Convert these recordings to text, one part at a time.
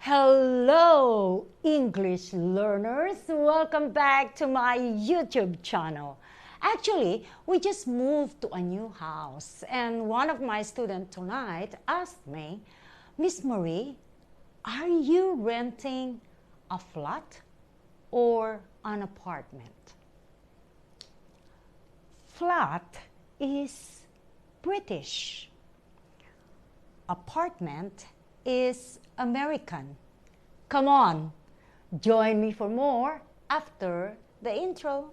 Hello, English learners! Welcome back to my YouTube channel. Actually, we just moved to a new house and one of my students tonight asked me, Miss Marie, are you renting a flat or an apartment? Flat is British. Apartment is American. Come on, join me for more after the intro.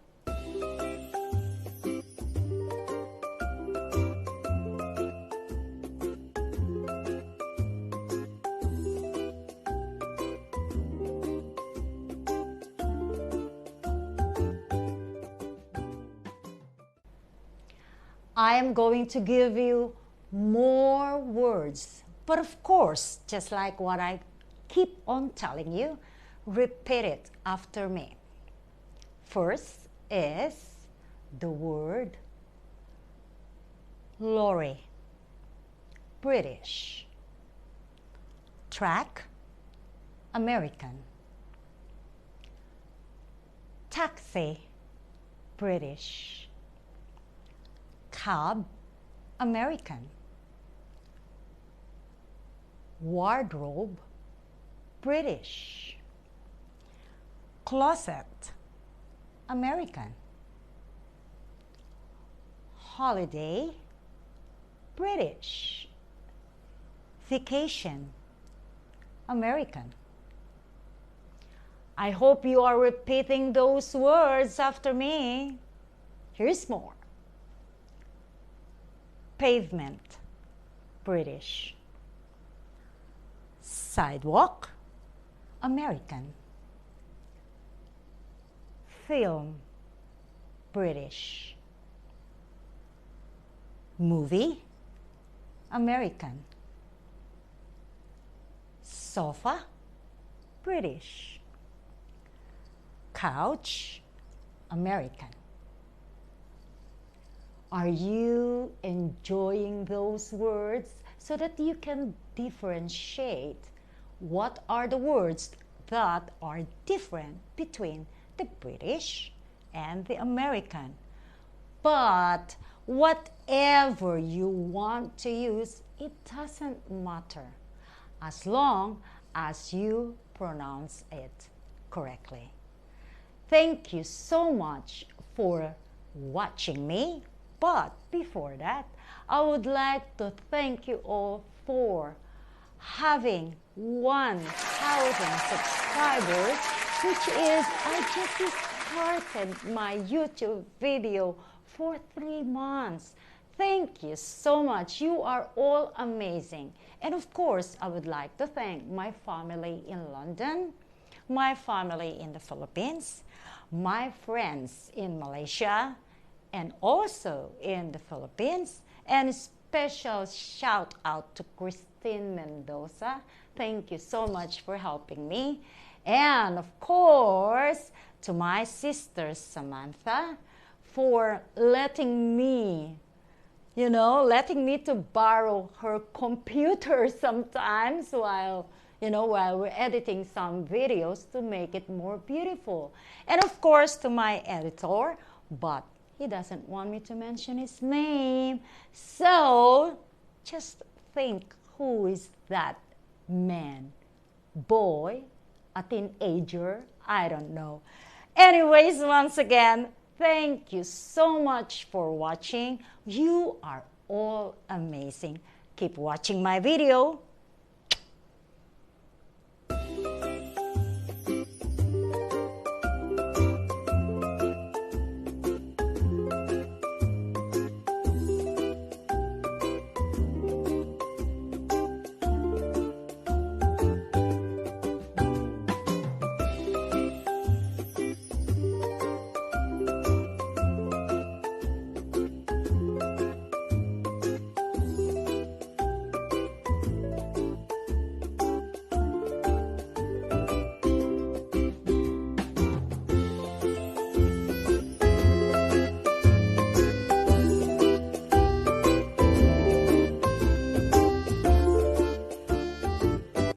I am going to give you more words, but of course, just like what I keep on telling you, repeat it after me. First is the word lorry, British. Track, American. Taxi, British. Cab, American. Wardrobe, British. Closet, American. Holiday, British. Vacation, American. I hope you are repeating those words after me. Here's more. Pavement, British. Sidewalk, American. Film, British. Movie, American. Sofa, British. Couch, American. Are you enjoying those words so that you can differentiate what are the words that are different between the British and the American? But whatever you want to use, it doesn't matter as long as you pronounce it correctly. Thank you so much for watching me. But before that, I would like to thank you all for having 1,000 subscribers, which is, I just started my YouTube video for 3 months. Thank you so much. You are all amazing. And of course, I would like to thank my family in London, my family in the Philippines, my friends in Malaysia, and also in the Philippines. And a special shout out to Christine Mendoza. Thank you so much for helping me. And of course, to my sister Samantha for letting me to borrow her computer sometimes while we're editing some videos to make it more beautiful. And of course, to my editor, but he doesn't want me to mention his name. So just think, who is that man? Boy? A teenager? I don't know. Anyways, once again, thank you so much for watching. You are all amazing. Keep watching my video.